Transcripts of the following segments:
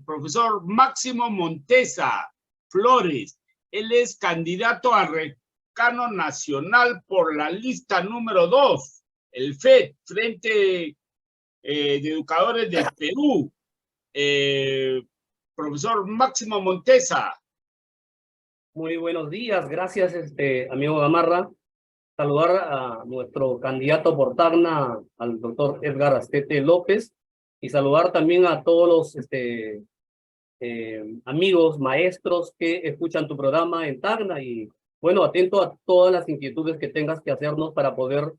profesor Máximo Montesa Flores. Él es candidato a decano nacional por la lista número 2, el FED, Frente de Educadores del Perú. Profesor Máximo Montesa. Muy buenos días, gracias amigo Gamarra. Saludar a nuestro candidato por Tacna, al doctor Edgar Astete López, y saludar también a todos los amigos, maestros que escuchan tu programa en Tacna, y bueno, atento a todas las inquietudes que tengas que hacernos para poder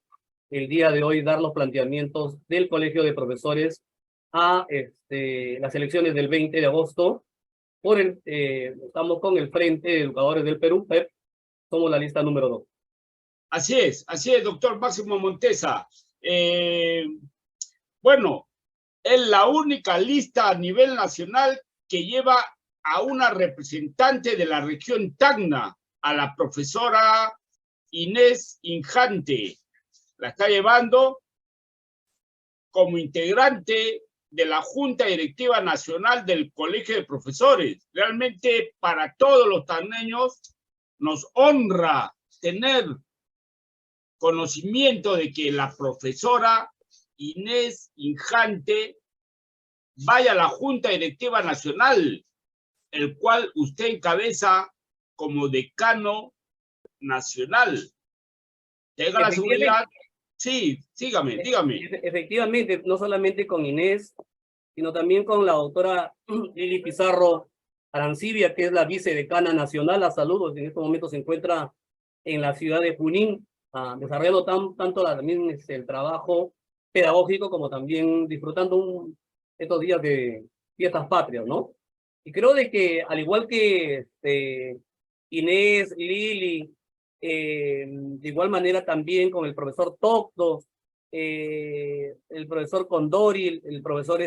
el día de hoy dar los planteamientos del Colegio de Profesores a las elecciones del 20 de agosto. Estamos con el Frente de Educadores del Perú, PEP, somos la lista número 2. Así es, doctor Máximo Montesa. Bueno, es la única lista a nivel nacional que lleva a una representante de la región Tacna, a la profesora Inés Injante. La está llevando como integrante de la Junta Directiva Nacional del Colegio de Profesores. Realmente para todos los tacneños nos honra tener conocimiento de que la profesora Inés Injante vaya a la Junta Directiva Nacional, el cual usted encabeza como decano nacional. ¿Tenga la seguridad? Sí, dígame. Efectivamente, no solamente con Inés, sino también con la doctora Lili Pizarro Arancibia, que es la vicedecana nacional. A saludos, en este momento se encuentra en la ciudad de Junín, desarrollando tanto también el trabajo pedagógico como también disfrutando estos días de fiestas patrias, ¿no? Y creo de que al igual que Inés, Lili, de igual manera también con el profesor Tocto, el profesor Condori, el profesor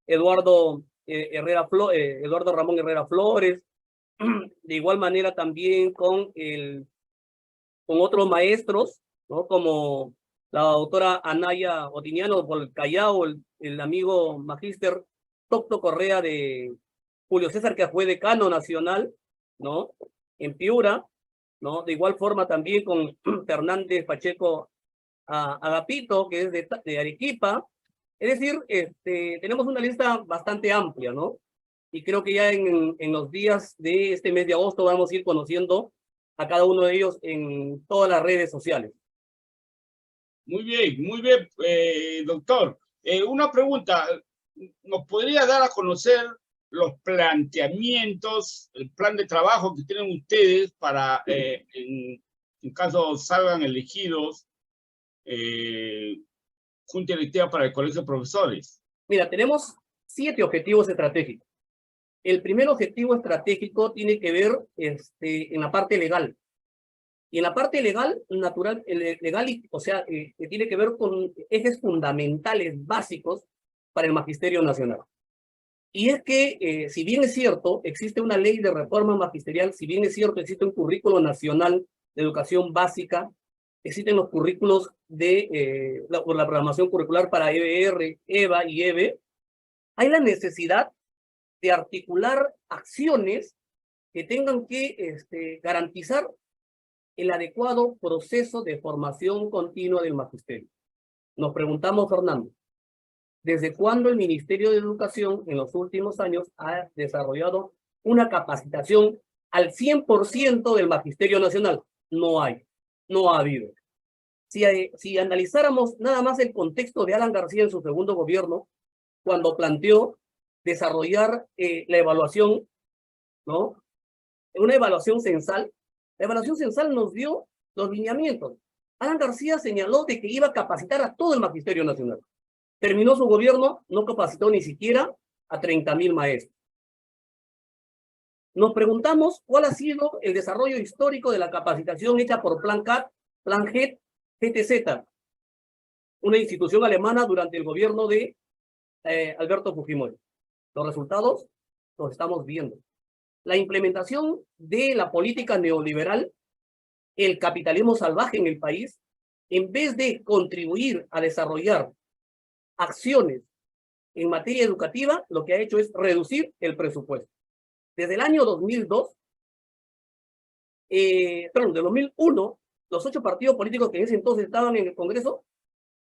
Eduardo Ramón Herrera Flores, de igual manera también con otros maestros, ¿no? Como la doctora Anaya Otiniano por el Callao, el amigo magíster Tocto Correa de Julio César, que fue decano nacional, ¿no? En Piura, ¿no? De igual forma también con Fernández Pacheco Agapito, que es de Arequipa. Es decir, tenemos una lista bastante amplia, ¿no? Y creo que ya en los días de este mes de agosto vamos a ir conociendo a cada uno de ellos en todas las redes sociales. Muy bien, doctor. Una pregunta, ¿nos podría dar a conocer los planteamientos, el plan de trabajo que tienen ustedes para, en caso salgan elegidos, Junta Directiva para el Colegio de Profesores? Mira, tenemos 7 objetivos estratégicos. El primer objetivo estratégico tiene que ver en la parte legal. Y en la parte legal, o sea, que tiene que ver con ejes fundamentales básicos para el magisterio nacional. Y es que, si bien es cierto, existe una ley de reforma magisterial, si bien es cierto, existe un currículo nacional de educación básica, existen los currículos de la programación curricular para EBR, EVA y EBE, hay la necesidad de articular acciones que tengan que garantizar el adecuado proceso de formación continua del magisterio. Nos preguntamos, Fernando, ¿desde cuándo el Ministerio de Educación en los últimos años ha desarrollado una capacitación al 100% del magisterio nacional? No ha habido. Si analizáramos nada más el contexto de Alan García en su segundo gobierno, cuando planteó desarrollar la evaluación, ¿no? Una evaluación censal. La evaluación censal nos dio los lineamientos. Alan García señaló de que iba a capacitar a todo el magisterio nacional. Terminó su gobierno, no capacitó ni siquiera a 30.000 maestros. Nos preguntamos cuál ha sido el desarrollo histórico de la capacitación hecha por Plan CAT, Plan GET, GTZ, una institución alemana durante el gobierno de Alberto Fujimori. Los resultados los estamos viendo. La implementación de la política neoliberal, el capitalismo salvaje en el país, en vez de contribuir a desarrollar acciones en materia educativa, lo que ha hecho es reducir el presupuesto. Desde el año 2002, de 2001, los 8 partidos políticos que en ese entonces estaban en el Congreso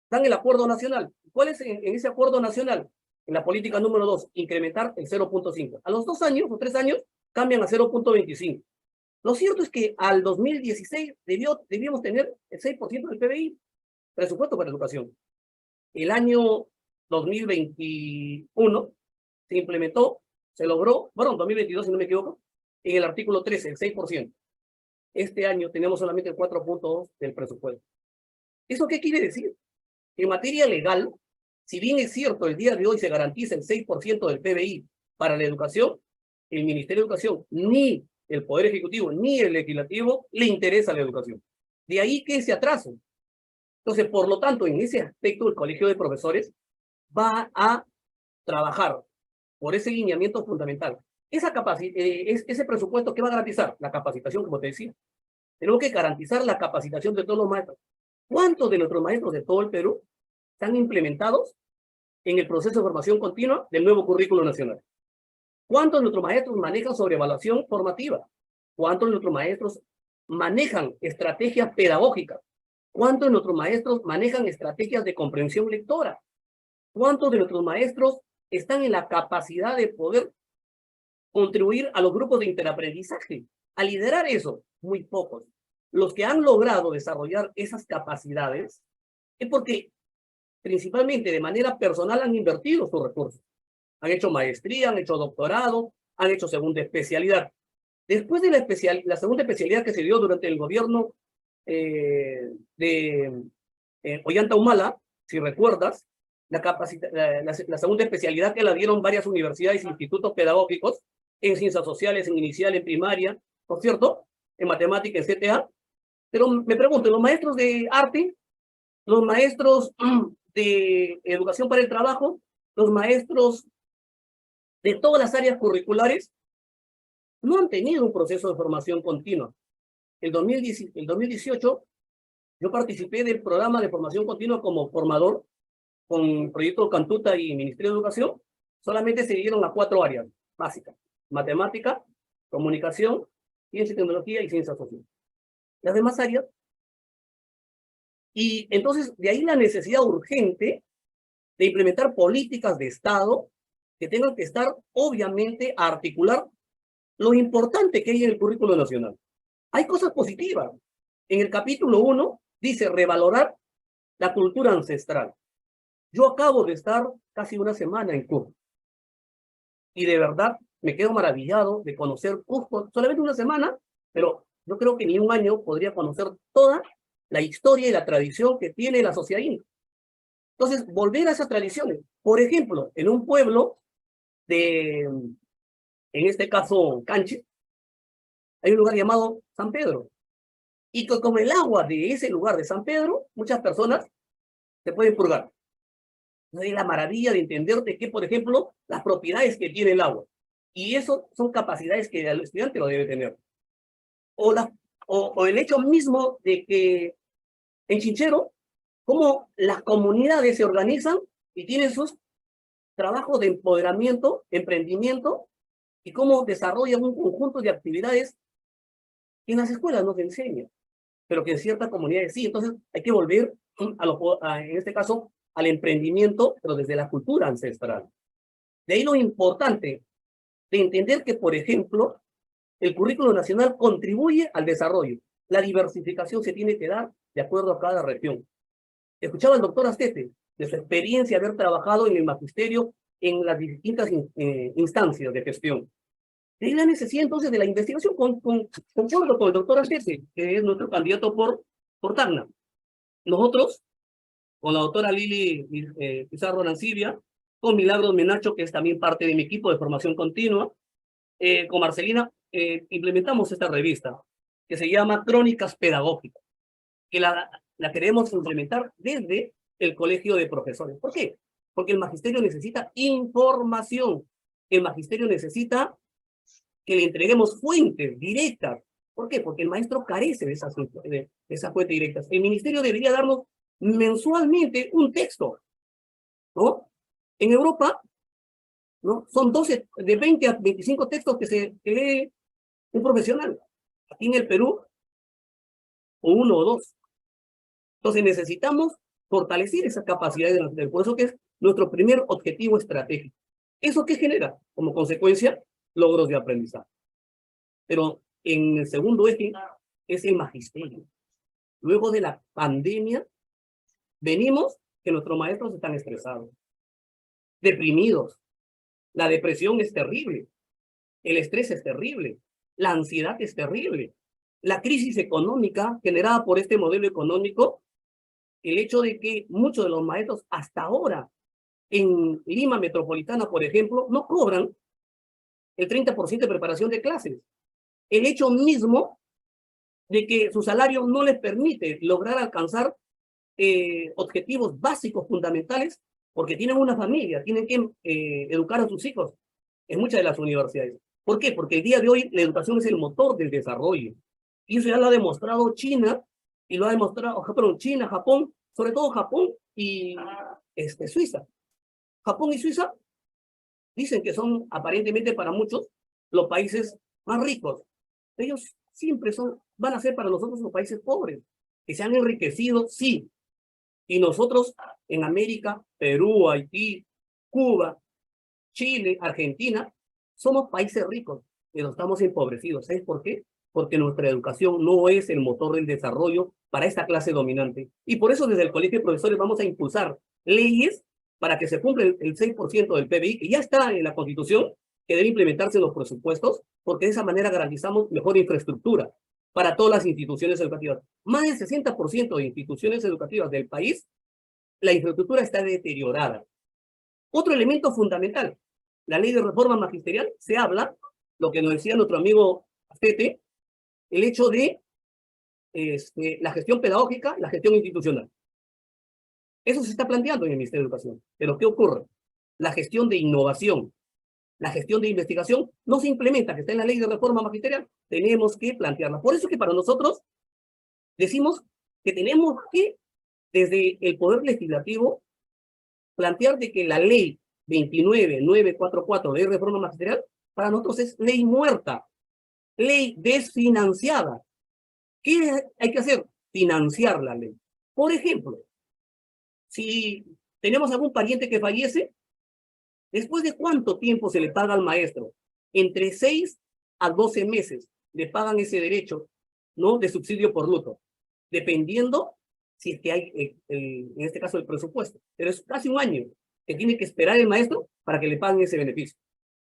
dan el acuerdo nacional. ¿Cuál es en ese acuerdo nacional? En la política número 2, incrementar el 0.5. A los 2 años o 3 años cambian a 0.25. Lo cierto es que al 2016 debíamos tener el 6% del PBI, presupuesto para educación. El año 2021 se implementó, se logró, bueno, 2022 si no me equivoco, en el artículo 13, el 6%. Este año tenemos solamente el 4.2 del presupuesto. ¿Eso qué quiere decir? En materia legal, si bien es cierto, el día de hoy se garantiza el 6% del PBI para la educación, el Ministerio de Educación, ni el Poder Ejecutivo, ni el Legislativo, le interesa la educación. De ahí que ese atraso. Entonces, por lo tanto, en ese aspecto, el Colegio de Profesores va a trabajar por ese lineamiento fundamental. Ese presupuesto, ¿qué va a garantizar? La capacitación, como te decía. Tenemos que garantizar la capacitación de todos los maestros. ¿Cuántos de nuestros maestros de todo el Perú están implementados en el proceso de formación continua del nuevo currículo nacional? ¿Cuántos de nuestros maestros manejan sobreevaluación formativa? ¿Cuántos de nuestros maestros manejan estrategias pedagógicas? ¿Cuántos de nuestros maestros manejan estrategias de comprensión lectora? ¿Cuántos de nuestros maestros están en la capacidad de poder contribuir a los grupos de interaprendizaje? A liderar eso, muy pocos. Los que han logrado desarrollar esas capacidades es porque principalmente de manera personal han invertido sus recursos. Han hecho maestría, han hecho doctorado, han hecho segunda especialidad. Después de la segunda especialidad que se dio durante el gobierno de Ollanta Humala, si recuerdas, la segunda especialidad que la dieron varias universidades e institutos pedagógicos en ciencias sociales, en inicial, en primaria, ¿no es cierto? En matemática, en CTA. Pero me pregunto, los maestros de arte, los maestros de educación para el trabajo, los maestros de todas las áreas curriculares, no han tenido un proceso de formación continua. El 2018, yo participé del programa de formación continua como formador con Proyecto Cantuta y Ministerio de Educación. Solamente se dieron a 4 áreas básicas: matemática, comunicación, ciencia y tecnología y ciencias sociales. Las demás áreas. Y entonces, de ahí la necesidad urgente de implementar políticas de Estado que tengan que estar, obviamente, a articular lo importante que hay en el currículo nacional. Hay cosas positivas. En el capítulo 1 dice revalorar la cultura ancestral. Yo acabo de estar casi una semana en Cusco. Y de verdad me quedo maravillado de conocer Cusco. Solamente una semana, pero yo creo que ni un año podría conocer toda la historia y la tradición que tiene la sociedad inca. Entonces, volver a esas tradiciones. Por ejemplo, en un pueblo en este caso, Canche, hay un lugar llamado San Pedro. Y con el agua de ese lugar de San Pedro, muchas personas se pueden purgar. Es la maravilla de entender de que, por ejemplo, las propiedades que tiene el agua. Y eso son capacidades que el estudiante lo debe tener. O el hecho mismo de que en Chinchero, cómo las comunidades se organizan y tienen sus trabajos de empoderamiento, emprendimiento, y cómo desarrollan un conjunto de actividades que en las escuelas no se enseñan, pero que en ciertas comunidades sí. Entonces hay que volver, en este caso, al emprendimiento, pero desde la cultura ancestral. De ahí lo importante de entender que, por ejemplo, el currículo nacional contribuye al desarrollo. La diversificación se tiene que dar de acuerdo a cada región. Escuchaba al doctor Astete, de su experiencia haber trabajado en el magisterio en las distintas instancias de gestión. De ahí la necesidad entonces de la investigación, concuerdo con el doctor Astete, que es nuestro candidato por Tacna. Nosotros, con la doctora Lili Pizarro Nancibia, con Milagros Menacho, que es también parte de mi equipo de formación continua, con Marcelina, implementamos esta revista, que se llama Crónicas Pedagógicas, que la queremos implementar desde el Colegio de Profesores. ¿Por qué? Porque el magisterio necesita información. El magisterio necesita que le entreguemos fuentes directas. ¿Por qué? Porque el maestro carece de esas fuentes directas. El ministerio debería darnos mensualmente un texto, ¿no? En Europa, ¿no? Son 12, de 20 a 25 textos que lee un profesional. Aquí en el Perú, o uno o dos. Entonces necesitamos fortalecer esa capacidad de por eso que es nuestro primer objetivo estratégico. ¿Eso qué genera? Como consecuencia, logros de aprendizaje. Pero en el segundo eje es el magisterio. Luego de la pandemia, venimos que nuestros maestros están estresados, deprimidos. La depresión es terrible, el estrés es terrible, la ansiedad es terrible. La crisis económica generada por este modelo económico, el hecho de que muchos de los maestros hasta ahora en Lima Metropolitana, por ejemplo, no cobran el 30% de preparación de clases. El hecho mismo de que su salario no les permite lograr alcanzar objetivos básicos, fundamentales, porque tienen una familia, tienen que educar a sus hijos en muchas de las universidades. ¿Por qué? Porque el día de hoy la educación es el motor del desarrollo. Y eso ya lo ha demostrado China, y lo ha demostrado, perdón, China, Japón, sobre todo Japón y Suiza. Japón y Suiza dicen que son aparentemente para muchos los países más ricos. Ellos siempre van a ser para nosotros los países pobres, que se han enriquecido, sí. Y nosotros en América, Perú, Haití, Cuba, Chile, Argentina, somos países ricos, pero estamos empobrecidos. ¿Sabes por qué? Porque nuestra educación no es el motor del desarrollo para esta clase dominante. Y por eso desde el Colegio de Profesores vamos a impulsar leyes para que se cumpla el 6% del PBI, que ya está en la Constitución, que debe implementarse en los presupuestos, porque de esa manera garantizamos mejor infraestructura para todas las instituciones educativas. Más del 60% de instituciones educativas del país, la infraestructura está deteriorada. Otro elemento fundamental, la ley de reforma magisterial, se habla, lo que nos decía nuestro amigo Tete, el hecho de la gestión pedagógica, la gestión institucional. Eso se está planteando en el Ministerio de Educación. Pero ¿qué ocurre? La gestión de innovación, la gestión de investigación no se implementa, que está en la ley de reforma magisterial. Tenemos que plantearla. Por eso que para nosotros decimos que tenemos que, desde el Poder Legislativo, plantear de que la ley 29944 de reforma magisterial, para nosotros es ley muerta, ley desfinanciada. ¿Qué hay que hacer? Financiar la ley. Por ejemplo, si tenemos algún pariente que fallece, ¿después de cuánto tiempo se le paga al maestro? Entre 6 a 12 meses le pagan ese derecho, ¿no? De subsidio por luto, dependiendo si es que hay, en este caso, el presupuesto. Pero es casi un año que tiene que esperar el maestro para que le paguen ese beneficio.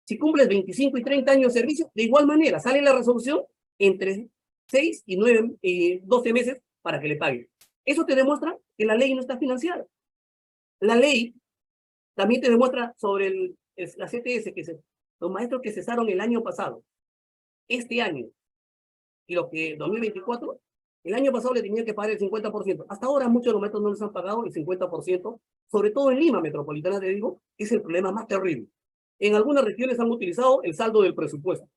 Si cumples 25 y 30 años de servicio, de igual manera, sale la resolución entre 6 y 12 meses para que le paguen. Eso te demuestra que la ley no está financiada. La ley también te demuestra sobre la CTS, los maestros que cesaron el año pasado, este año, y lo que 2024, el año pasado le tenían que pagar el 50%. Hasta ahora muchos de los maestros no les han pagado el 50%, sobre todo en Lima Metropolitana, te digo, es el problema más terrible. En algunas regiones han utilizado el saldo del presupuesto.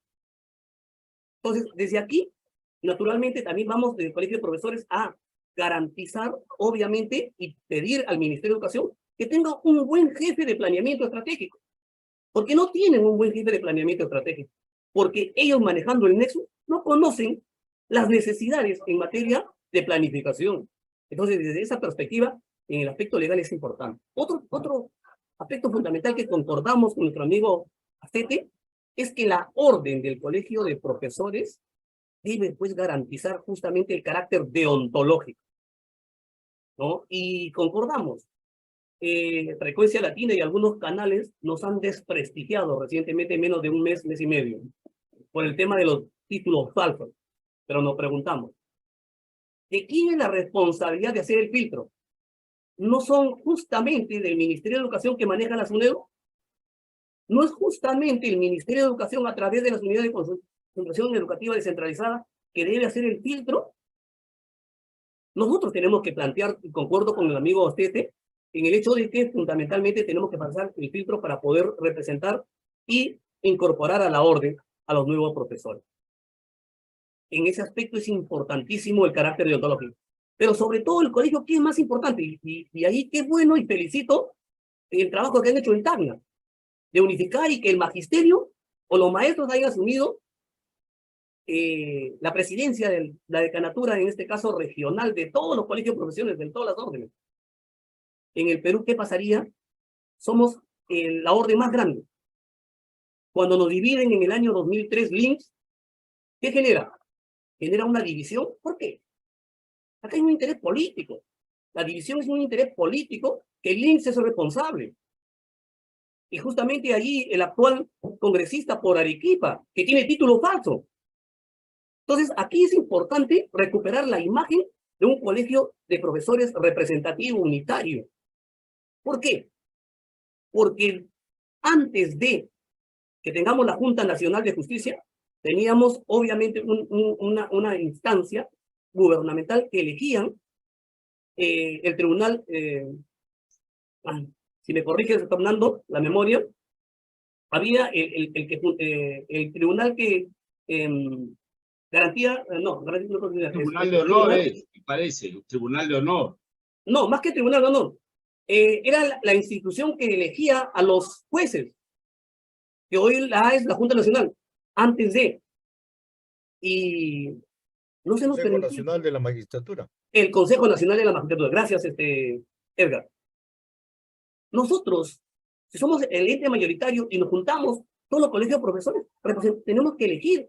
Entonces, desde aquí, naturalmente, también vamos desde el Colegio de Profesores a garantizar, obviamente, y pedir al Ministerio de Educación que tenga un buen jefe de planeamiento estratégico. Porque no tienen un buen jefe de planeamiento estratégico. Porque ellos, manejando el nexo, no conocen las necesidades en materia de planificación. Entonces, desde esa perspectiva, en el aspecto legal es importante. Otro aspecto fundamental que concordamos con nuestro amigo Acete es que la orden del Colegio de Profesores debe, pues, garantizar justamente el carácter deontológico, ¿no? Y concordamos. Frecuencia Latina y algunos canales nos han desprestigiado recientemente, menos de un mes, mes y medio, por el tema de los títulos falsos. Pero nos preguntamos, ¿de quién es la responsabilidad de hacer el filtro? ¿No son justamente del Ministerio de Educación que maneja la SUNEDU? ¿No es justamente el Ministerio de Educación, a través de las unidades de concentración educativa descentralizada, que debe hacer el filtro? Nosotros tenemos que plantear, y concuerdo con el amigo Ostete, en el hecho de que fundamentalmente tenemos que pasar el filtro para poder representar y incorporar a la orden a los nuevos profesores. En ese aspecto es importantísimo el carácter deontológico. Pero sobre todo el colegio, ¿qué es más importante? Y ahí qué bueno, y felicito el trabajo que han hecho en Tacna, de unificar y que el magisterio o los maestros hayan asumido la presidencia de la decanatura, en este caso regional, de todos los colegios profesionales, de todas las órdenes. En el Perú, ¿qué pasaría? Somos la orden más grande. Cuando nos dividen en el año 2003 LINS, ¿qué genera? Genera una división. ¿Por qué? Acá hay un interés político. La división es un interés político que el LINS es responsable. Y justamente allí el actual congresista por Arequipa, que tiene título falso. Entonces, aquí es importante recuperar la imagen de un colegio de profesores representativo unitario. ¿Por qué? Porque antes de que tengamos la Junta Nacional de Justicia, teníamos obviamente una instancia gubernamental que elegían el tribunal, si me corriges, Fernando, la memoria, había el tribunal que garantía, no, Tribunal de Honor, me parece, Tribunal de Honor. No, más que Tribunal de Honor. Era la institución que elegía a los jueces, que hoy es la Junta Nacional, antes de. Y no se nos Consejo Nacional de la Magistratura. El Consejo Nacional de la Magistratura. Gracias, Edgar. Nosotros, si somos el ente mayoritario y nos juntamos todos los colegios de profesores, tenemos que elegir,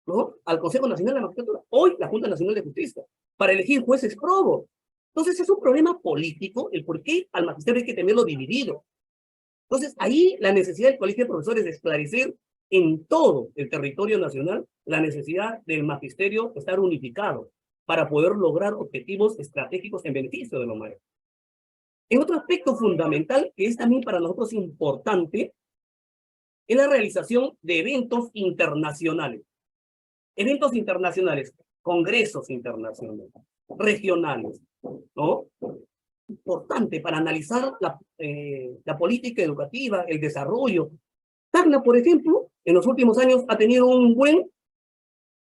¿no?, al Consejo Nacional de la Magistratura, hoy la Junta Nacional de Justicia, para elegir jueces probos. Entonces es un problema político el por qué al magisterio hay que tenerlo dividido. Entonces ahí la necesidad del colegio de profesores de esclarecer en todo el territorio nacional la necesidad del magisterio estar unificado para poder lograr objetivos estratégicos en beneficio de los maestros. En otro aspecto fundamental, que es también para nosotros importante, es la realización de eventos internacionales. Eventos internacionales, congresos internacionales, regionales, ¿no? Importante para analizar la política educativa, el desarrollo. Tacna, por ejemplo, en los últimos años ha tenido un buen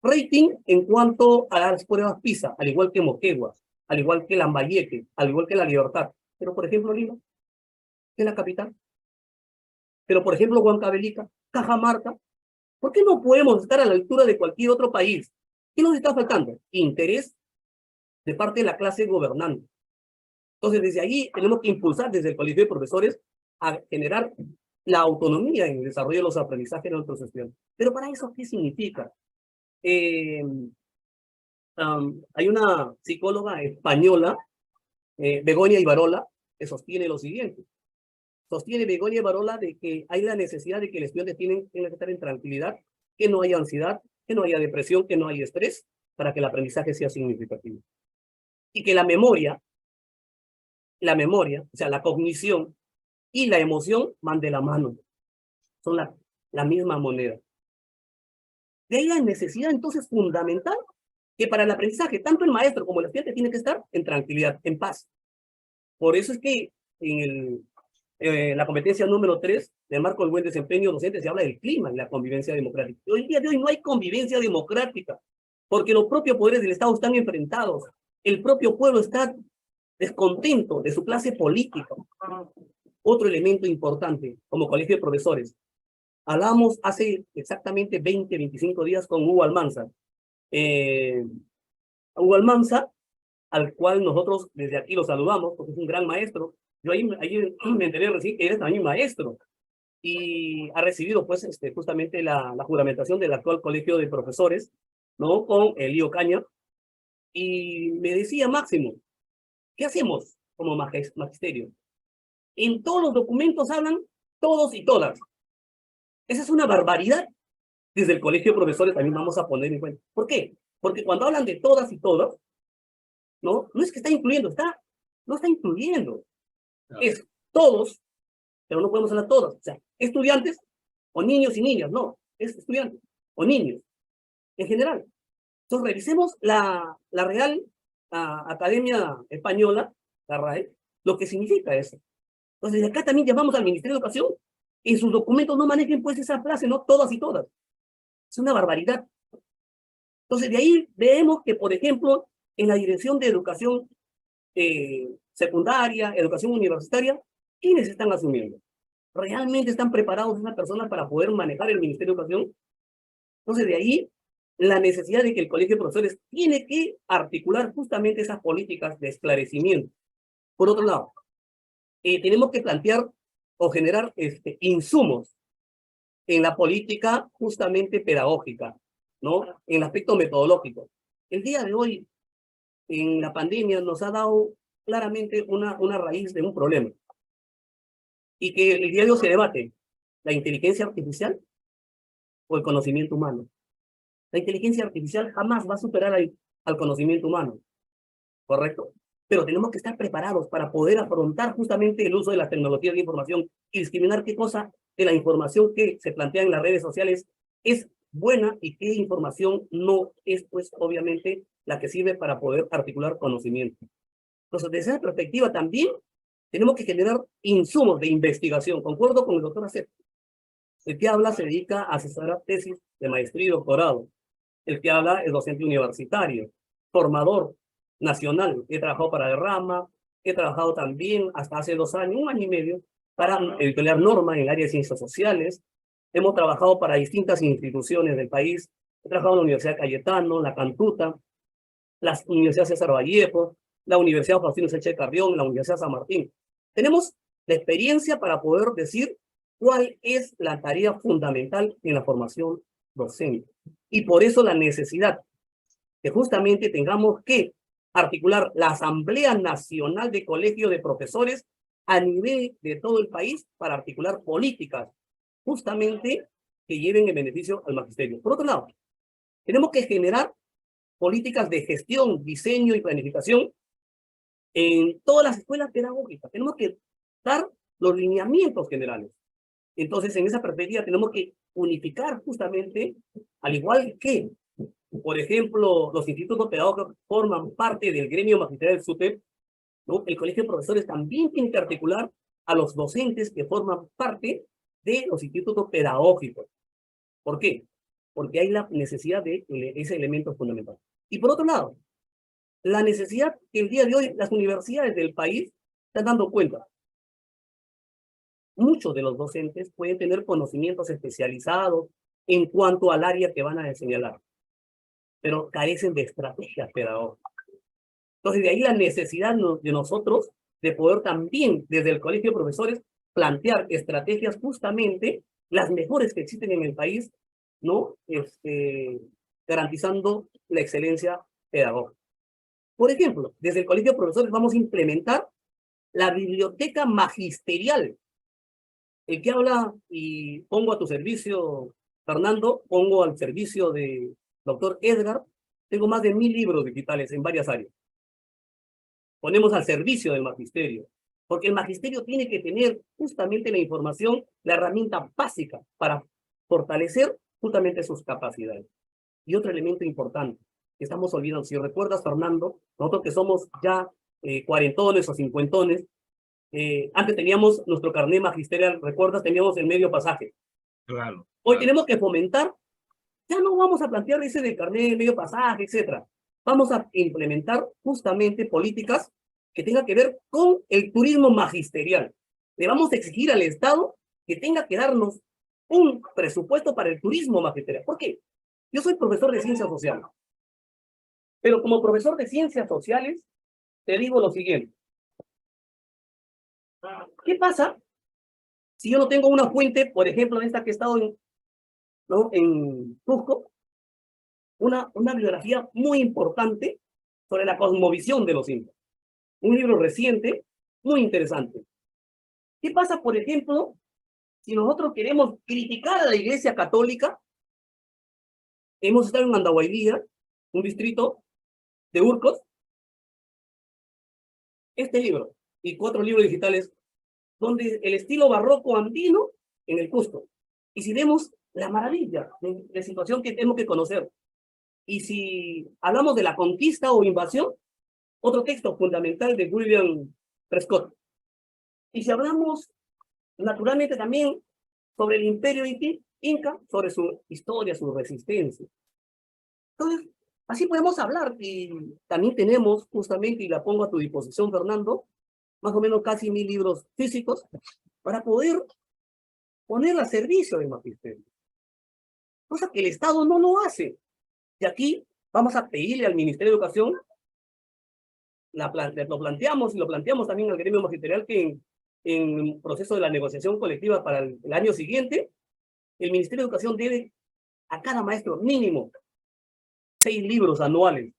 rating en cuanto a las pruebas PISA, al igual que Moquegua, al igual que Lambayeque, al igual que La Libertad. Pero, por ejemplo, Lima, que es la capital. Pero, por ejemplo, Huancavelica, Cajamarca. ¿Por qué no podemos estar a la altura de cualquier otro país? ¿Qué nos está faltando? Interés de parte de la clase gobernante. Entonces, desde allí tenemos que impulsar desde el colegio de profesores a generar la autonomía en el desarrollo de los aprendizajes de nuestros estudiantes. Pero para eso, ¿qué significa? Hay una psicóloga española, Begoña Ibarola, que sostiene lo siguiente. Sostiene Begoña Ibarola de que hay la necesidad de que el estudiante tiene que estar en tranquilidad, que no haya ansiedad, que no haya depresión, que no haya estrés, para que el aprendizaje sea significativo. Y que la memoria, o sea, la cognición y la emoción van de la mano. Son la misma moneda. De ahí la necesidad, entonces, fundamental, que para el aprendizaje, tanto el maestro como el estudiante tiene que estar en tranquilidad, en paz. Por eso es que en la competencia número 3 del marco del buen desempeño docente se habla del clima y la convivencia democrática. Hoy día de hoy no hay convivencia democrática, porque los propios poderes del Estado están enfrentados. El propio pueblo está descontento de su clase política. Otro elemento importante, como colegio de profesores. Hablamos hace exactamente 25 días con Hugo Almanza. Hugo Almanza, al cual nosotros desde aquí lo saludamos, porque es un gran maestro. Yo ahí me enteré recién que eres también maestro. Y ha recibido, pues, justamente la juramentación del actual colegio de profesores, ¿no?, con Elío Caña. Y me decía, Máximo, ¿qué hacemos como magisterio? En todos los documentos hablan todos y todas. Esa es una barbaridad. Desde el colegio de profesores también vamos a poner en cuenta. ¿Por qué? Porque cuando hablan de todas y todos, no es que está incluyendo, no está incluyendo. No. Es todos, pero no podemos hablar todos. O sea, estudiantes o niños y niñas, no, es estudiantes o niños en general. Entonces, revisemos la Real Academia Española, la RAE, lo que significa eso. Entonces, acá también llamamos al Ministerio de Educación, en sus documentos no manejen pues esa frase, no todas y todas. Es una barbaridad. Entonces, de ahí vemos que, por ejemplo, en la Dirección de Educación secundaria, educación universitaria, ¿Quiénes están asumiendo? ¿Realmente están preparados esas personas para poder manejar el Ministerio de Educación? Entonces, de ahí la necesidad de que el Colegio de Profesores tiene que articular justamente esas políticas de esclarecimiento. Por otro lado, tenemos que plantear o generar insumos en la política justamente pedagógica, ¿no? En el aspecto metodológico. El día de hoy, en la pandemia, nos ha dado claramente una raíz de un problema. Y que el día de hoy se debate, ¿la inteligencia artificial o el conocimiento humano? La inteligencia artificial jamás va a superar al conocimiento humano, ¿correcto? Pero tenemos que estar preparados para poder afrontar justamente el uso de las tecnologías de información y discriminar qué cosa de la información que se plantea en las redes sociales es buena y qué información no es, pues, obviamente, la que sirve para poder articular conocimiento. Entonces, desde esa perspectiva también tenemos que generar insumos de investigación. Concuerdo con el doctor Acep. El que habla se dedica a asesorar tesis de maestría y doctorado. El que habla es docente universitario, formador nacional. He trabajado para Derrama, he trabajado también hasta hace 2 años, 1 año y medio, para editorial Norma en el área de ciencias sociales. Hemos trabajado para distintas instituciones del país. He trabajado en la Universidad Cayetano, la Cantuta, la Universidad César Vallejo, la Universidad Faustino Sánchez Carrión, la Universidad San Martín. Tenemos la experiencia para poder decir cuál es la tarea fundamental en la formación docente. Y por eso la necesidad que justamente tengamos que articular la Asamblea Nacional de Colegios de Profesores a nivel de todo el país para articular políticas justamente que lleven en beneficio al magisterio. Por otro lado, tenemos que generar políticas de gestión, diseño y planificación en todas las escuelas pedagógicas. Tenemos que dar los lineamientos generales. Entonces, en esa perspectiva tenemos que unificar justamente, al igual que, por ejemplo, los institutos pedagógicos forman parte del gremio magisterial del SUTEP, ¿no? El colegio de profesores también tiene que articular a los docentes que forman parte de los institutos pedagógicos. ¿Por qué? Porque hay la necesidad de ese elemento fundamental. Y por otro lado, la necesidad que el día de hoy las universidades del país están dando cuenta. Muchos de los docentes pueden tener conocimientos especializados en cuanto al área que van a señalar, pero carecen de estrategias pedagógicas. Entonces, de ahí la necesidad de nosotros de poder también, desde el colegio de profesores, plantear estrategias justamente las mejores que existen en el país, ¿no? Garantizando la excelencia pedagógica. Por ejemplo, desde el colegio de profesores vamos a implementar la biblioteca magisterial. El que habla, y pongo a tu servicio, Fernando, pongo al servicio de doctor Edgar, tengo más de 1000 libros digitales en varias áreas. Ponemos al servicio del magisterio, porque el magisterio tiene que tener justamente la información, la herramienta básica para fortalecer justamente sus capacidades. Y otro elemento importante, que estamos olvidando, si recuerdas, Fernando, nosotros que somos ya cuarentones o cincuentones, antes teníamos nuestro carnet magisterial, ¿recuerdas? Teníamos el medio pasaje. Claro. Hoy tenemos que fomentar, ya no vamos a plantear ese de carnet, medio pasaje, etcétera. Vamos a implementar justamente políticas que tengan que ver con el turismo magisterial. Le vamos a exigir al Estado que tenga que darnos un presupuesto para el turismo magisterial. ¿Por qué? Yo soy profesor de ciencias sociales, pero como profesor de ciencias sociales, te digo lo siguiente. ¿Qué pasa si yo no tengo una fuente, por ejemplo, en esta que he estado en Cusco, una bibliografía muy importante sobre la cosmovisión de los incas? Un libro reciente, muy interesante. ¿Qué pasa, por ejemplo, si nosotros queremos criticar a la Iglesia Católica? Hemos estado en Andahuaylía, un distrito de Urcos, este libro y 4 libros digitales, donde el estilo barroco andino en el Cusco. Y si vemos la maravilla de situación que tenemos que conocer, y si hablamos de la conquista o invasión, otro texto fundamental de William Prescott. Y si hablamos naturalmente también sobre el imperio inca, sobre su historia, su resistencia. Entonces, así podemos hablar. Y también tenemos justamente, y la pongo a tu disposición, Fernando, más o menos casi 1000 libros físicos, para poder poner a servicio del magisterio. Cosa que el Estado no lo hace. Y aquí vamos a pedirle al Ministerio de Educación, lo planteamos también al gremio magisterial, que en proceso de la negociación colectiva para el año siguiente, el Ministerio de Educación debe a cada maestro mínimo 6 libros anuales,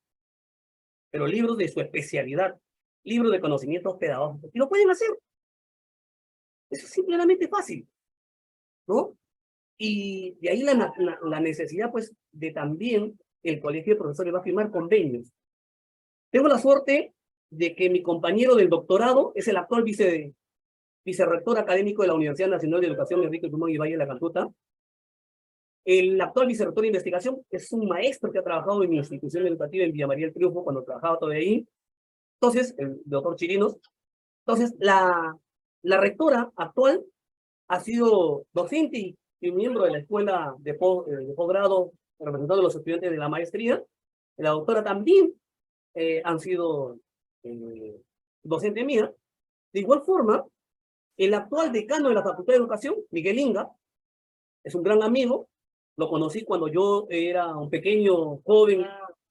pero libros de su especialidad, libros de conocimientos pedagógicos. Y lo pueden hacer. Eso es simplemente fácil, ¿no? Y de ahí la necesidad, pues, de también el colegio de profesores va a firmar convenios. Tengo la suerte de que mi compañero del doctorado es el actual vicerrector académico de la Universidad Nacional de Educación, Enrique Dumont y Valle de la Cantuta. El actual vicerrector de investigación es un maestro que ha trabajado en mi institución educativa en Villa María del Triunfo cuando trabajaba todavía ahí. Entonces, el doctor Chirinos. Entonces, la rectora actual ha sido docente y miembro de la escuela de posgrado representando a los estudiantes de la maestría. La doctora también han sido docente mía. De igual forma, el actual decano de la Facultad de Educación, Miguel Inga, es un gran amigo. Lo conocí cuando yo era un pequeño joven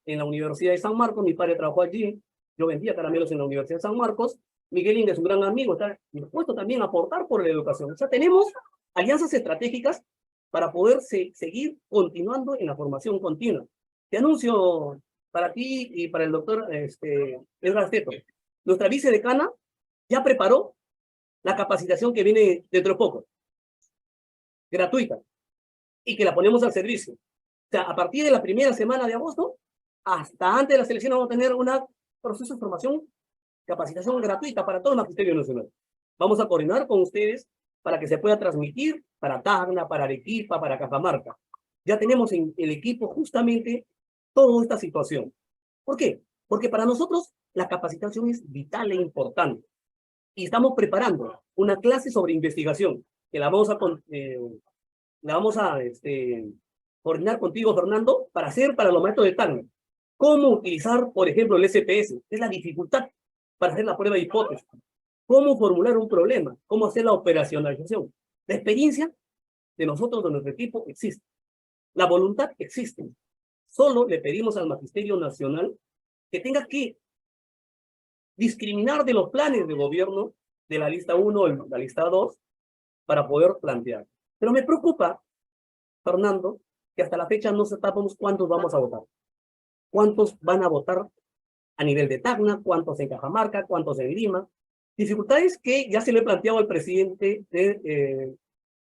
en la Universidad de San Marcos. Mi padre trabajó allí. Yo vendía caramelos en la Universidad de San Marcos. Miguel Inga es un gran amigo, está dispuesto también a aportar por la educación. O sea, tenemos alianzas estratégicas para poder seguir continuando en la formación continua. Te anuncio para ti y para el doctor Edgar Teto. Nuestra vicedecana ya preparó la capacitación que viene dentro de poco, gratuita, y que la ponemos al servicio. O sea, a partir de la primera semana de agosto, hasta antes de las elecciones, vamos a tener un proceso de formación, capacitación gratuita para todo el magisterio nacional. Vamos a coordinar con ustedes para que se pueda transmitir para Tacna, para Arequipa, para Cajamarca. Ya tenemos en el equipo justamente toda esta situación. ¿Por qué? Porque para nosotros la capacitación es vital e importante. Y estamos preparando una clase sobre investigación, que la vamos a coordinar contigo, Fernando, para hacer para los maestros de Tacna. Cómo utilizar, por ejemplo, el SPS, es la dificultad para hacer la prueba de hipótesis. Cómo formular un problema, cómo hacer la operacionalización. La experiencia de nosotros, de nuestro equipo, existe. La voluntad existe. Solo le pedimos al Magisterio Nacional que tenga que discriminar de los planes de gobierno de la lista 1 la lista 2 para poder plantear. Pero me preocupa, Fernando, que hasta la fecha no sepamos cuántos vamos a votar. ¿Cuántos van a votar a nivel de Tacna? ¿Cuántos en Cajamarca? ¿Cuántos en Lima? Dificultades que ya se le he planteado al presidente del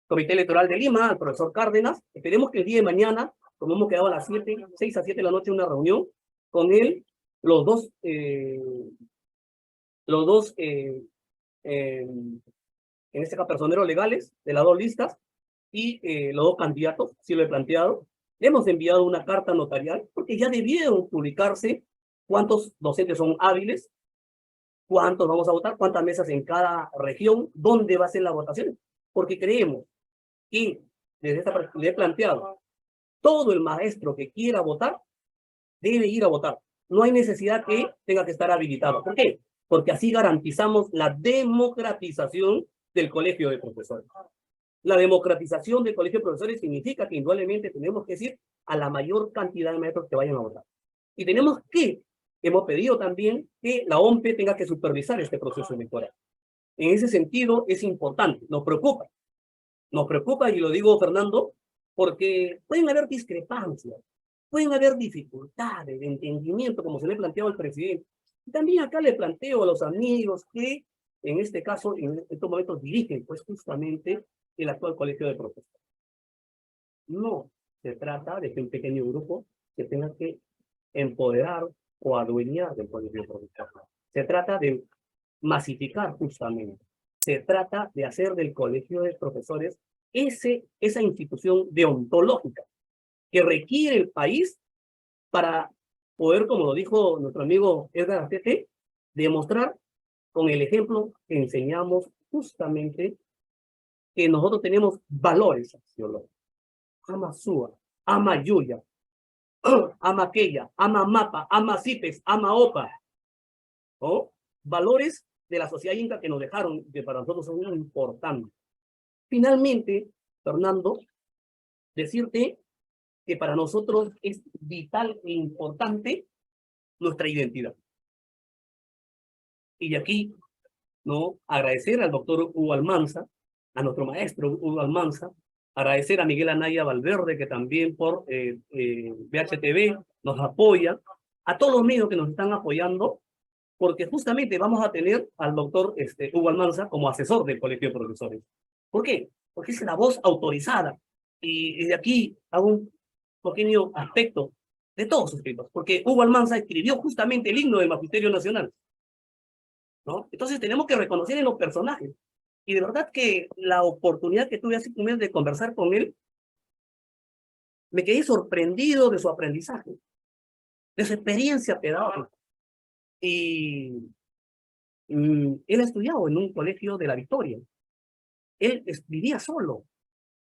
Comité Electoral de Lima, al profesor Cárdenas. Esperemos que el día de mañana, como hemos quedado a las 6 a 7 de la noche, una reunión con él, los dos en este caso personeros legales de las dos listas y los dos candidatos, sí lo he planteado. Le hemos enviado una carta notarial porque ya debieron publicarse cuántos docentes son hábiles, cuántos vamos a votar, cuántas mesas en cada región, dónde va a ser la votación, porque creemos que desde esta parte le he planteado, todo el maestro que quiera votar debe ir a votar. No hay necesidad que tenga que estar habilitado. ¿Por qué? Porque así garantizamos la democratización del colegio de profesores. La democratización del colegio de profesores significa que indudablemente tenemos que decir a la mayor cantidad de maestros que vayan a votar. Y hemos pedido también que la OMPE tenga que supervisar este proceso electoral. En ese sentido es importante, nos preocupa y lo digo, Fernando, porque pueden haber discrepancias, pueden haber dificultades de entendimiento, como se le ha planteado al presidente. Y también acá le planteo a los amigos que, en este caso, en estos momentos dirigen, pues, justamente el actual colegio de profesores. No se trata de que un pequeño grupo se tenga que empoderar o adueñar del colegio de profesores. Se trata de masificar justamente. Se trata de hacer del colegio de profesores esa institución deontológica que requiere el país para poder, como lo dijo nuestro amigo Edgar Artete, demostrar con el ejemplo que enseñamos justamente que nosotros tenemos valores axiológicos. Ama Sua, ama Yuya, ama aquella, ama Mapa, ama Cipes, ama Opa. ¿No? Valores de la sociedad inca que nos dejaron, que para nosotros son muy importantes. Finalmente, Fernando, decirte que para nosotros es vital e importante nuestra identidad. Y de aquí, ¿no?, agradecer al doctor Hugo Almanza, a nuestro maestro Hugo Almanza, agradecer a Miguel Anaya Valverde, que también por VHTV nos apoya, a todos los medios que nos están apoyando, porque justamente vamos a tener al doctor Hugo Almanza como asesor del Colegio de Profesores. ¿Por qué? Porque es la voz autorizada. Y de aquí hago un pequeño aspecto de todos sus escritos, porque Hugo Almanza escribió justamente el himno del Magisterio Nacional, ¿no? Entonces tenemos que reconocer en los personajes. Y de verdad que la oportunidad que tuve hace un mes de conversar con él, me quedé sorprendido de su aprendizaje, de su experiencia pedagógica. Y él ha estudiado en un colegio de La Victoria. Él vivía solo.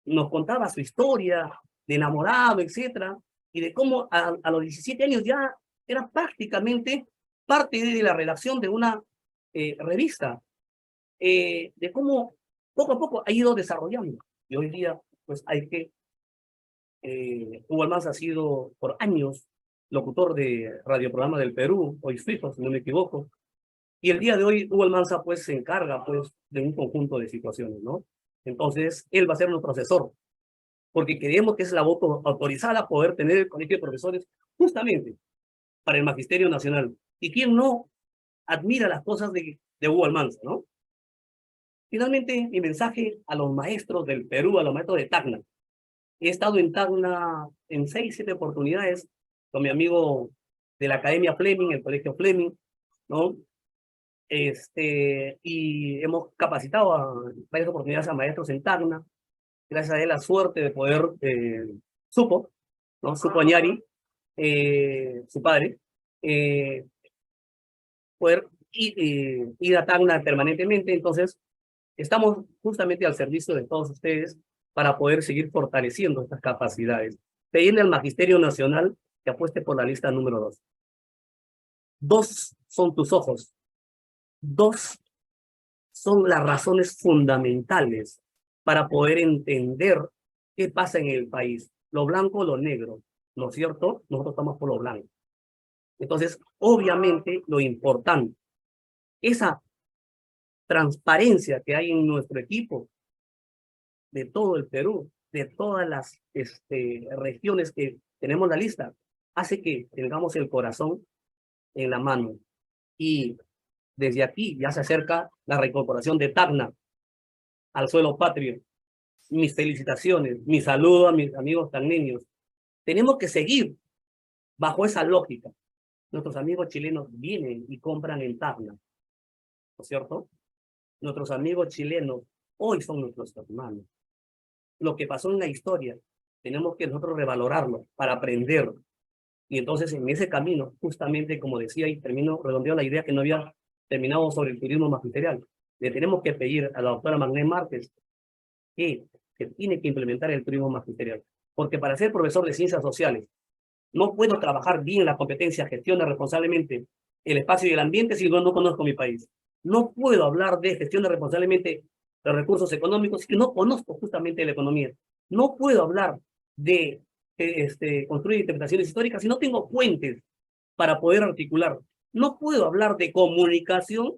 Nos contaba su historia de enamorado, etcétera, y de cómo a los 17 años ya era prácticamente parte de la redacción de una revista, de cómo poco a poco ha ido desarrollando. Y hoy día, pues hay que... Hugo Almanza ha sido por años locutor de radioprograma del Perú, hoy fijo, si no me equivoco, y el día de hoy Hugo Almanza pues se encarga pues de un conjunto de situaciones, ¿no? Entonces, él va a ser nuestro asesor, porque creemos que es la voz autorizada a poder tener el colegio de profesores justamente para el Magisterio Nacional. ¿Y quién no admira las cosas de Hugo Almanza, no? Finalmente, mi mensaje a los maestros del Perú, a los maestros de Tacna. He estado en Tacna en 6, 7 oportunidades con mi amigo de la Academia Fleming, el Colegio Fleming, ¿no? Y hemos capacitado a varias oportunidades a maestros en Tacna. Gracias a él la suerte de poder, supo Añari, su padre, poder ir a Tacna permanentemente. Entonces, estamos justamente al servicio de todos ustedes para poder seguir fortaleciendo estas capacidades. Pedirle al Magisterio Nacional que apueste por la lista número 2. 2 son tus ojos. 2 son las razones fundamentales para poder entender qué pasa en el país. Lo blanco o lo negro, ¿no es cierto? Nosotros estamos por lo blanco. Entonces, obviamente, lo importante, esa transparencia que hay en nuestro equipo, de todo el Perú, de todas las regiones que tenemos la lista, hace que tengamos el corazón en la mano. Y desde aquí ya se acerca la reincorporación de Tacna al suelo patrio. Mis felicitaciones, mi saludo a mis amigos tacneños. Tenemos que seguir bajo esa lógica. Nuestros amigos chilenos vienen y compran en Tacna, ¿no es cierto? Nuestros amigos chilenos hoy son nuestros hermanos. Lo que pasó en la historia, tenemos que nosotros revalorarlo para aprender. Y entonces en ese camino, justamente como decía, y termino, redondeando la idea que no había terminado sobre el turismo magisterial, le tenemos que pedir a la doctora Magné Márquez que tiene que implementar el turismo magisterial. Porque para ser profesor de ciencias sociales, no puedo trabajar bien la competencia, gestione responsablemente el espacio y el ambiente si no conozco mi país. No puedo hablar de gestión responsablemente los recursos económicos si no conozco justamente la economía. No puedo hablar de construir interpretaciones históricas si no tengo puentes para poder articular. No puedo hablar de comunicación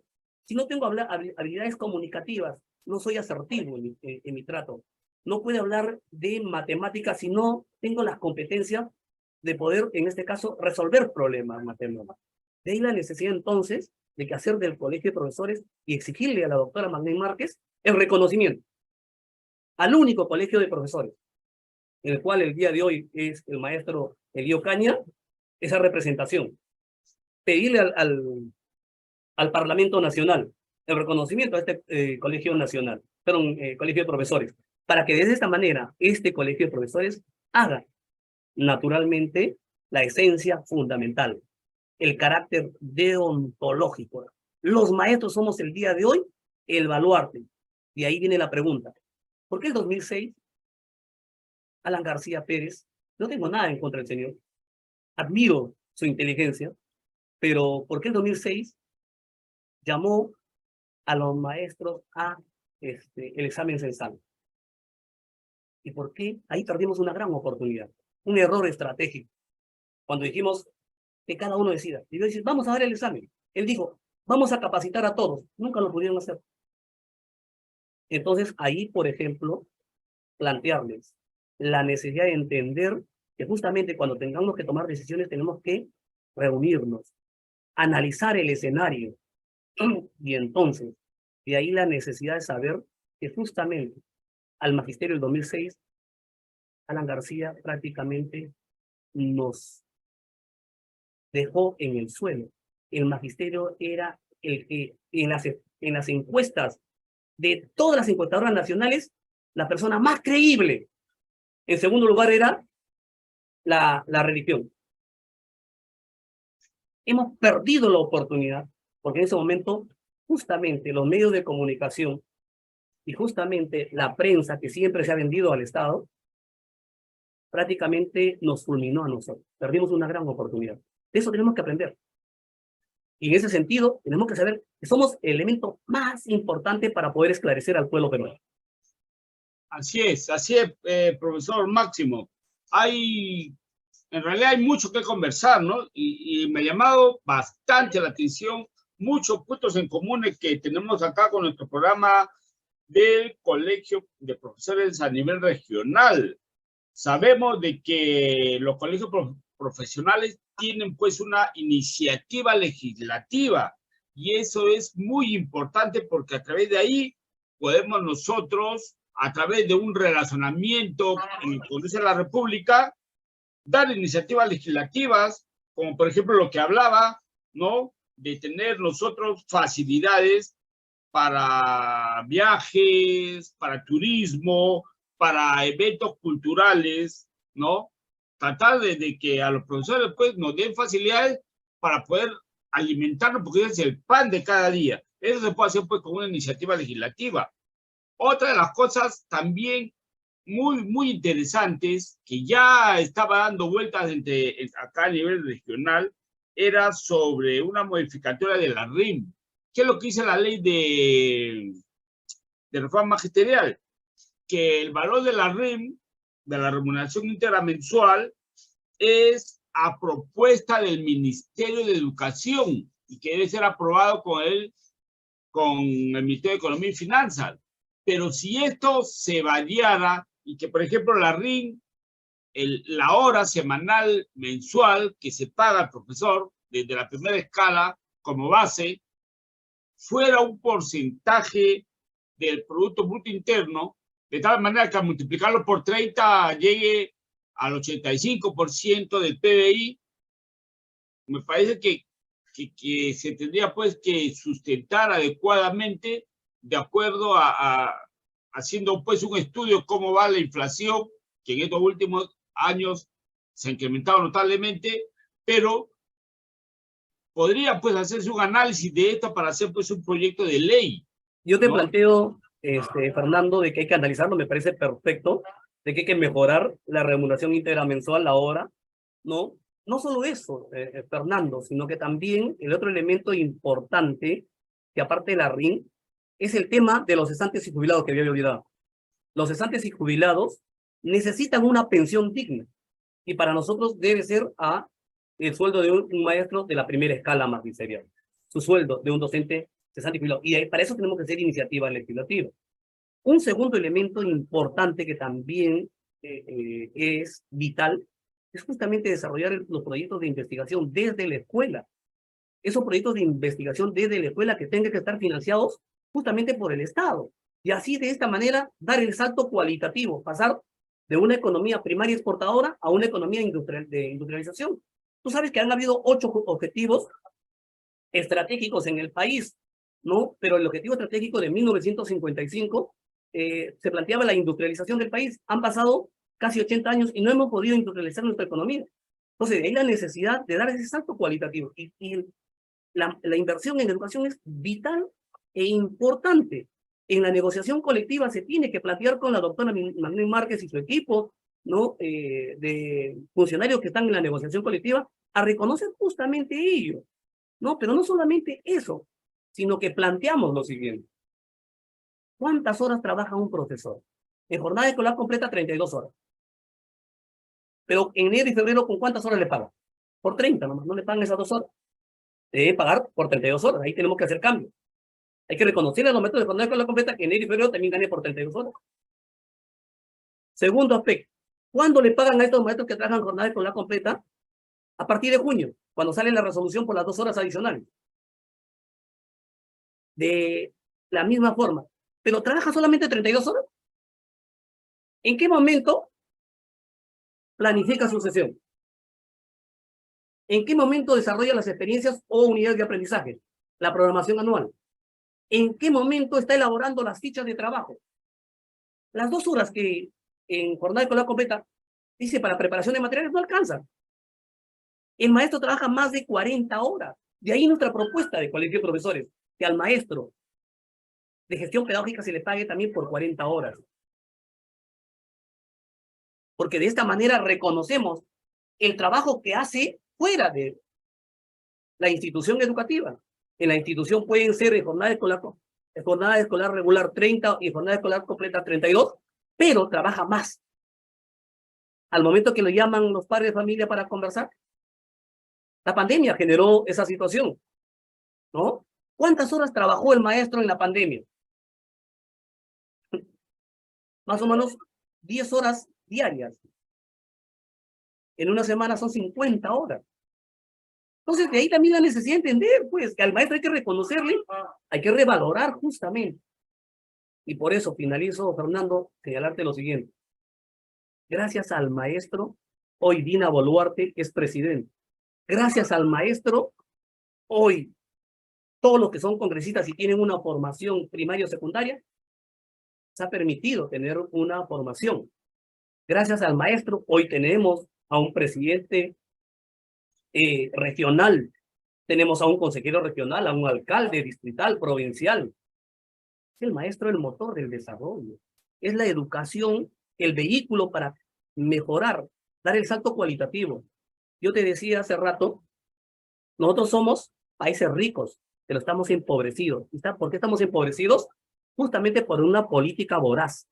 si no tengo habilidades comunicativas. No soy asertivo en mi trato. No puedo hablar de matemáticas si no tengo las competencias de poder, en este caso, resolver problemas matemáticos. De ahí la necesidad entonces de que hacer del colegio de profesores y exigirle a la doctora Magné Márquez el reconocimiento al único colegio de profesores, en el cual el día de hoy es el maestro Elío Caña, esa representación. Pedirle al Parlamento Nacional el reconocimiento a este colegio nacional, colegio de profesores, para que de esta manera este colegio de profesores haga naturalmente la esencia fundamental, el carácter deontológico. Los maestros somos el día de hoy el baluarte. Y ahí viene la pregunta. ¿Por qué el 2006 Alan García Pérez? No tengo nada en contra del señor. Admiro su inteligencia, pero ¿por qué el 2006 llamó a los maestros a el examen censal. ¿Y por qué? Ahí perdimos una gran oportunidad, un error estratégico. Cuando dijimos que cada uno decida. Y yo dije, vamos a dar el examen. Él dijo, vamos a capacitar a todos. Nunca lo pudieron hacer. Entonces, ahí, por ejemplo, plantearles la necesidad de entender que justamente cuando tengamos que tomar decisiones tenemos que reunirnos, analizar el escenario. Y entonces, de ahí la necesidad de saber que justamente al magisterio del 2006, Alan García prácticamente nos dejó en el suelo. El magisterio era el que en las encuestas de todas las encuestadoras nacionales, la persona más creíble. En segundo lugar era la religión. Hemos perdido la oportunidad, porque en ese momento, justamente los medios de comunicación y justamente la prensa que siempre se ha vendido al Estado, prácticamente nos fulminó a nosotros. Perdimos una gran oportunidad. De eso tenemos que aprender. Y en ese sentido, tenemos que saber que somos el elemento más importante para poder esclarecer al pueblo peruano. Así es, profesor Máximo. En realidad hay mucho que conversar, ¿no? Y me ha llamado bastante la atención muchos puntos en común que tenemos acá con nuestro programa del Colegio de Profesores a nivel regional. Sabemos de que los colegios profesionales tienen pues una iniciativa legislativa y eso es muy importante porque a través de ahí podemos nosotros, a través de un relacionamiento en el Congreso de la República, dar iniciativas legislativas, como por ejemplo lo que hablaba, ¿no? De tener nosotros facilidades para viajes, para turismo, para eventos culturales, ¿no? Tratar de que a los profesores pues, nos den facilidades para poder alimentarnos, porque ese es el pan de cada día. Eso se puede hacer pues con una iniciativa legislativa. Otra de las cosas también muy interesantes que ya estaba dando vueltas acá a nivel regional era sobre una modificatoria de la RIM. ¿Qué es lo que dice la ley de reforma magisterial? Que el valor de la RIM, de la remuneración íntegra mensual, es a propuesta del Ministerio de Educación y que debe ser aprobado con el Ministerio de Economía y Finanzas. Pero si esto se variara y que, por ejemplo, la RIM, la hora semanal mensual que se paga al profesor desde la primera escala como base, fuera un porcentaje del Producto Bruto Interno, de tal manera que al multiplicarlo por 30 llegue al 85% del PBI, me parece que se tendría pues que sustentar adecuadamente de acuerdo haciendo pues un estudio cómo va la inflación, que en estos últimos años se ha incrementado notablemente, pero podría pues hacerse un análisis de esto para hacer pues un proyecto de ley. Yo te planteo, Fernando, de que hay que analizarlo, me parece perfecto, de que hay que mejorar la remuneración íntegra mensual, la hora, ¿no? No solo eso, Fernando, sino que también el otro elemento importante, que aparte de la RIM, es el tema de los cesantes y jubilados que había olvidado. Los cesantes y jubilados necesitan una pensión digna, y para nosotros debe ser el sueldo de un maestro de la primera escala magisterial, su sueldo de un docente cesante y jubilado, y para eso tenemos que hacer iniciativas legislativas. Un segundo elemento importante que también es vital es justamente desarrollar los proyectos de investigación desde la escuela. Esos proyectos de investigación desde la escuela que tengan que estar financiados justamente por el Estado. Y así de esta manera dar el salto cualitativo, pasar de una economía primaria exportadora a una economía de industrialización. Tú sabes que han habido 8 objetivos estratégicos en el país, ¿no? Pero el objetivo estratégico de 1955 se planteaba la industrialización del país. Han pasado casi 80 años y no hemos podido industrializar nuestra economía. Entonces, hay la necesidad de dar ese salto cualitativo. Y la inversión en educación es vital e importante. En la negociación colectiva se tiene que plantear con la doctora Magdalena Márquez y su equipo, ¿no? De funcionarios que están en la negociación colectiva, a reconocer justamente ello, ¿no? Pero no solamente eso, sino que planteamos lo siguiente. ¿Cuántas horas trabaja un profesor? En jornada escolar completa 32 horas. Pero en enero y febrero, ¿con cuántas horas le pagan? Por 30 nomás, no le pagan esas 2 horas. Debe pagar por 32 horas, ahí tenemos que hacer cambios. Hay que reconocer a los métodos de jornada escolar completa que enero y febrero también gané por 32 horas. Segundo aspecto, ¿cuándo le pagan a estos maestros que trabajan jornada escolar completa? A partir de junio, cuando sale la resolución por las 2 horas adicionales. De la misma forma, pero trabaja solamente 32 horas. ¿En qué momento planifica su sesión? ¿En qué momento desarrolla las experiencias o unidades de aprendizaje? La programación anual. ¿En qué momento está elaborando las fichas de trabajo? Las 2 horas que en jornada escolar completa dice para preparación de materiales no alcanza. El maestro trabaja más de 40 horas. De ahí nuestra propuesta de Colegio de Profesores, que al maestro de gestión pedagógica se le pague también por 40 horas. Porque de esta manera reconocemos el trabajo que hace fuera de la institución educativa. En la institución pueden ser en jornada escolar regular 30 y jornada escolar completa 32, pero trabaja más. Al momento que lo llaman los padres de familia para conversar, la pandemia generó esa situación, ¿no? ¿Cuántas horas trabajó el maestro en la pandemia? Más o menos 10 horas diarias. En una semana son 50 horas. Entonces, de ahí también la necesidad de entender, pues, que al maestro hay que reconocerle, hay que revalorar justamente. Y por eso finalizo, Fernando, señalarte lo siguiente. Gracias al maestro, hoy Dina Boluarte es presidente. Gracias al maestro, hoy todos los que son congresistas y tienen una formación primaria o secundaria, se ha permitido tener una formación. Gracias al maestro, hoy tenemos a un presidente regional, tenemos a un consejero regional, a un alcalde distrital, provincial. El maestro es el motor del desarrollo. Es la educación, el vehículo para mejorar, dar el salto cualitativo. Yo te decía hace rato, nosotros somos países ricos, pero estamos empobrecidos. ¿Por qué estamos empobrecidos? Justamente por una política voraz.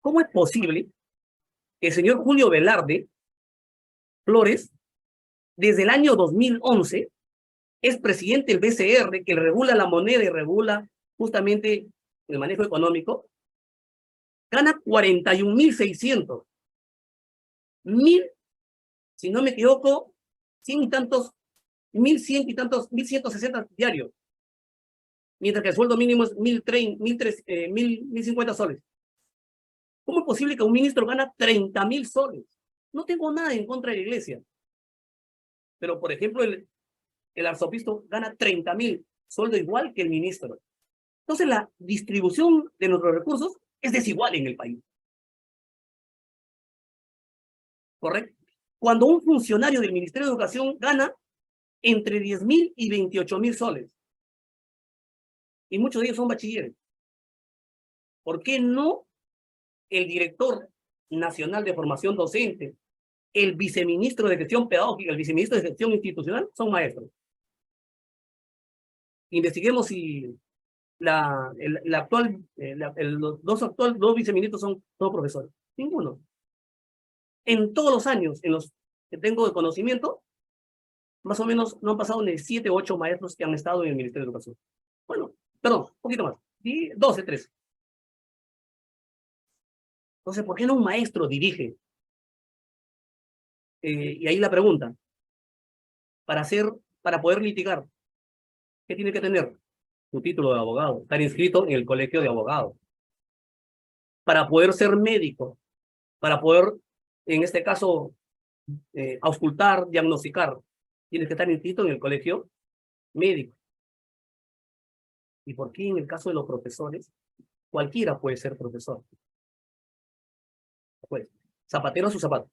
¿Cómo es posible que el señor Julio Velarde Flores, desde el año 2011, es presidente del BCR, que regula la moneda y regula justamente el manejo económico, gana 41.600, 1.000, si no me equivoco, 100 y tantos, 1.100 y tantos, 1.160 diarios, mientras que el sueldo mínimo es 1.050 soles. ¿Cómo es posible que un ministro gana 30.000 soles? No tengo nada en contra de la iglesia, pero por ejemplo el arzobispo gana 30.000, sueldo igual que el ministro. Entonces la distribución de nuestros recursos es desigual en el país. ¿Correcto? Cuando un funcionario del Ministerio de Educación gana entre 10.000 y 28.000 soles, y muchos de ellos son bachilleres, ¿por qué no el director nacional de formación docente, el viceministro de gestión pedagógica, el viceministro de gestión institucional son maestros? Investiguemos si los dos viceministros son todos profesores. Ninguno. En todos los años en los que tengo de conocimiento, más o menos no han pasado ni 7 u 8 maestros que han estado en el Ministerio de Educación. Bueno, perdón, un poquito más. 12, 13. Entonces, ¿por qué no un maestro dirige? Y ahí la pregunta. Para poder litigar, ¿qué tiene que tener? Su título de abogado, estar inscrito en el colegio de abogados. Para poder ser médico, para poder, en este caso, auscultar, diagnosticar, tienes que estar inscrito en el colegio médico. ¿Y por qué en el caso de los profesores, cualquiera puede ser profesor? Pues, zapatero a su zapato.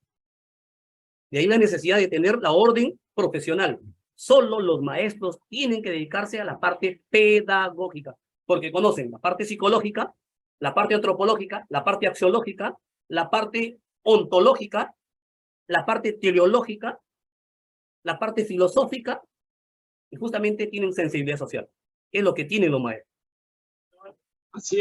De ahí la necesidad de tener la orden profesional. Solo los maestros tienen que dedicarse a la parte pedagógica, porque conocen la parte psicológica, la parte antropológica, la parte axiológica, la parte ontológica, la parte teleológica, la parte filosófica, y justamente tienen sensibilidad social. Es lo que tienen los maestros. Así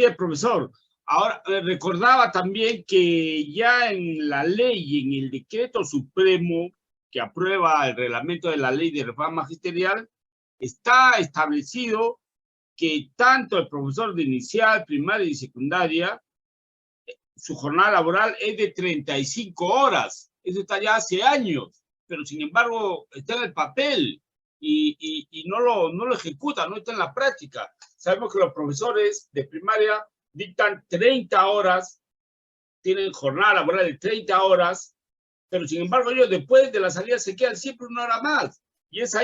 es, profesor. Ahora, recordaba también que ya en la ley, en el decreto supremo que aprueba el reglamento de la ley de reforma magisterial, está establecido que tanto el profesor de inicial, primaria y secundaria, su jornada laboral es de 35 horas. Eso está ya hace años, pero sin embargo está en el papel y no lo ejecuta, no está en la práctica. Sabemos que los profesores de primaria dictan 30 horas, tienen jornada laboral de 30 horas, pero sin embargo ellos después de la salida se quedan siempre una hora más. Y esa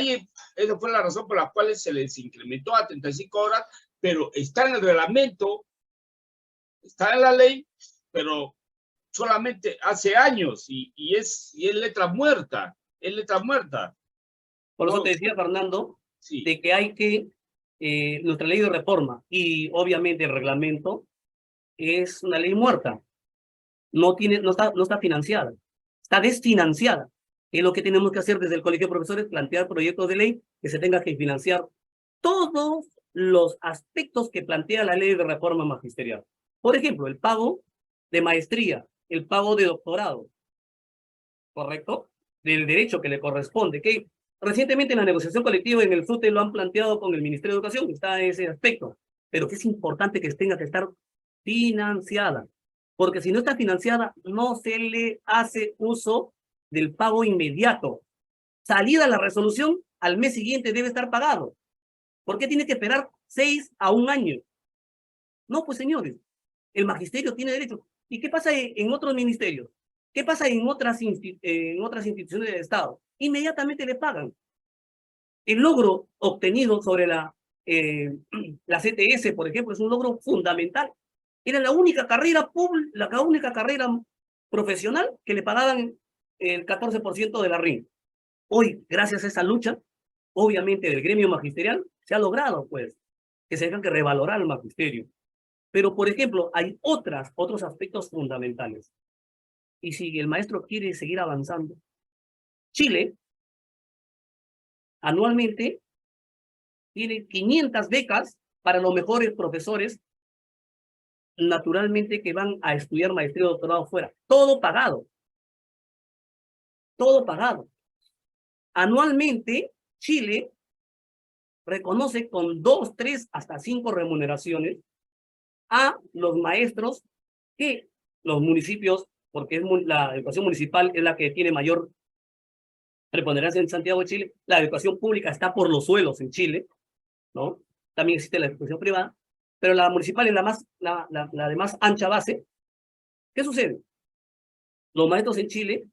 fue la razón por la cual se les incrementó a 35 horas, pero está en el reglamento, está en la ley, pero solamente hace años y es letra muerta, es letra muerta. Por eso te decía, Fernando, sí, de que hay que, nuestra ley de reforma y obviamente el reglamento es una ley muerta. No está financiada, está desfinanciada. Es lo que tenemos que hacer desde el Colegio de Profesores, plantear proyectos de ley que se tenga que financiar todos los aspectos que plantea la ley de reforma magisterial. Por ejemplo, el pago de maestría, el pago de doctorado, ¿correcto? Del derecho que le corresponde, que recientemente en la negociación colectiva en el SUTE lo han planteado con el Ministerio de Educación, está ese aspecto, pero que es importante que tenga que estar financiada, porque si no está financiada, no se le hace uso del pago inmediato. Salida la resolución, al mes siguiente debe estar pagado. ¿Por qué tiene que esperar 6 a 1 año? No, pues señores, el magisterio tiene derecho. ¿Y qué pasa en otros ministerios? ¿Qué pasa en otras instituciones del Estado? Inmediatamente le pagan. El logro obtenido sobre la CTS, por ejemplo, es un logro fundamental. Era la única carrera profesional que le pagaban el 14% de la RIN. Hoy, gracias a esa lucha, obviamente del gremio magisterial, se ha logrado, pues, que se tenga que revalorar el magisterio. Pero, por ejemplo, hay otros aspectos fundamentales. Y si el maestro quiere seguir avanzando, Chile anualmente tiene 500 becas para los mejores profesores, naturalmente, que van a estudiar maestría y doctorado fuera. Todo pagado. Todo pagado. Anualmente, Chile reconoce con 2, 3, hasta 5 remuneraciones a los maestros que los municipios, porque la educación municipal es la que tiene mayor preponderancia en Santiago de Chile, la educación pública está por los suelos en Chile, ¿no? También existe la educación privada, pero la municipal es la de más ancha base. ¿Qué sucede? Los maestros en Chile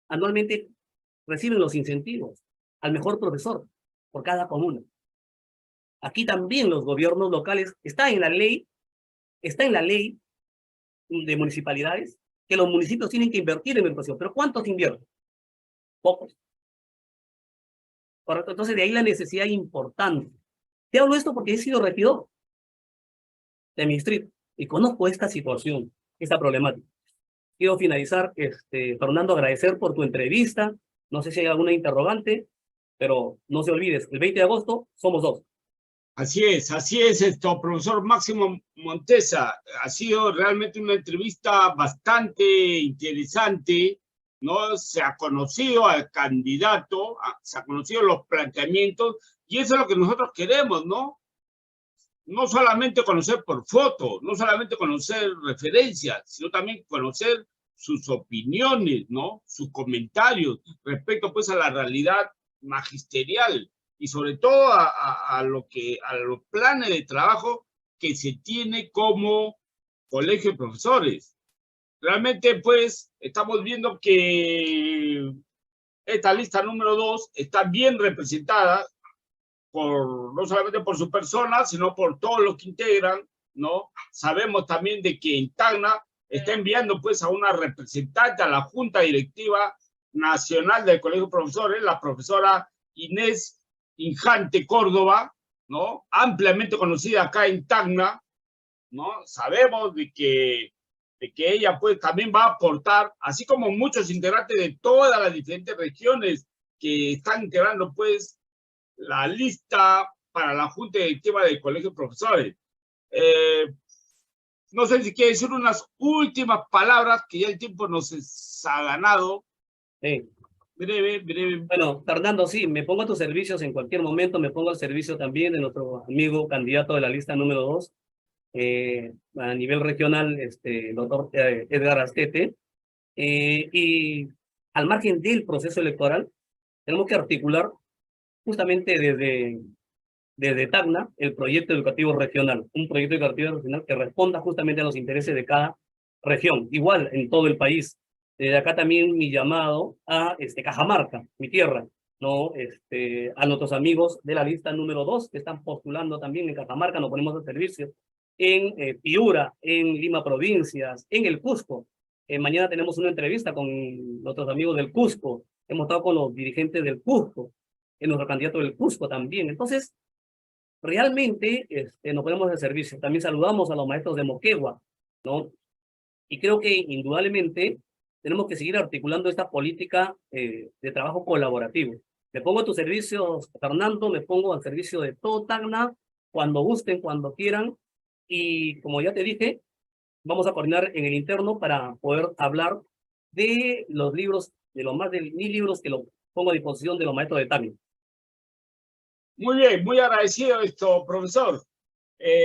anualmente reciben los incentivos al mejor profesor por cada comuna. Aquí también los gobiernos locales, está en la ley de municipalidades, que los municipios tienen que invertir en educación. ¿Pero cuántos invierten? Pocos. Correcto. Entonces, de ahí la necesidad importante. Te hablo esto porque he sido regidor de mi distrito y conozco esta situación, esta problemática. Quiero finalizar, Fernando, agradecer por tu entrevista. No sé si hay alguna interrogante, pero no se olvides, el 20 de agosto somos 2. Así es esto, profesor Máximo Montesa. Ha sido realmente una entrevista bastante interesante, ¿no? Se ha conocido al candidato, se ha conocido los planteamientos, y eso es lo que nosotros queremos, ¿no? No solamente conocer por foto, no solamente conocer referencias, sino también conocer sus opiniones, ¿no? Sus comentarios respecto, pues, a la realidad magisterial y sobre todo a los planes de trabajo que se tiene como colegio de profesores. Realmente, pues, estamos viendo que esta lista número 2 está bien representada no solamente por su persona, sino por todos los que integran, ¿no? Sabemos también de que en Tacna está enviando, pues, a una representante a la Junta Directiva Nacional del Colegio de Profesores, la profesora Inés Injante Córdoba, ¿no? Ampliamente conocida acá en Tacna, ¿no? Sabemos de que ella, pues, también va a aportar, así como muchos integrantes de todas las diferentes regiones que están integrando, pues, la lista para la Junta Directiva del Colegio de Profesores. No sé si quiere decir unas últimas palabras, que ya el tiempo nos ha ganado. Sí. Breve. Bueno, Fernando, sí, me pongo a tus servicios en cualquier momento, me pongo al servicio también de nuestro amigo candidato de la lista número 2, a nivel regional, el doctor Edgar Astete, y al margen del proceso electoral, tenemos que articular justamente desde Tacna el proyecto educativo regional, un proyecto educativo regional que responda justamente a los intereses de cada región, igual en todo el país. Desde acá también mi llamado a Cajamarca, mi tierra, ¿no? A nuestros amigos de la lista número 2 que están postulando también en Cajamarca, nos ponemos al servicio, en Piura, en Lima Provincias, en el Cusco. Mañana tenemos una entrevista con nuestros amigos del Cusco, hemos estado con los dirigentes del Cusco, nuestro candidato del Cusco también. Entonces, realmente nos ponemos al servicio. También saludamos a los maestros de Moquegua, ¿no? Y creo que indudablemente tenemos que seguir articulando esta política de trabajo colaborativo. Me pongo a tus servicios, Fernando, me pongo al servicio de todo Tacna, cuando gusten, cuando quieran, y como ya te dije, vamos a coordinar en el interno para poder hablar de los libros, de los más de 1000 libros que lo pongo a disposición de los maestros de Tacna. Muy bien, muy agradecido esto, profesor.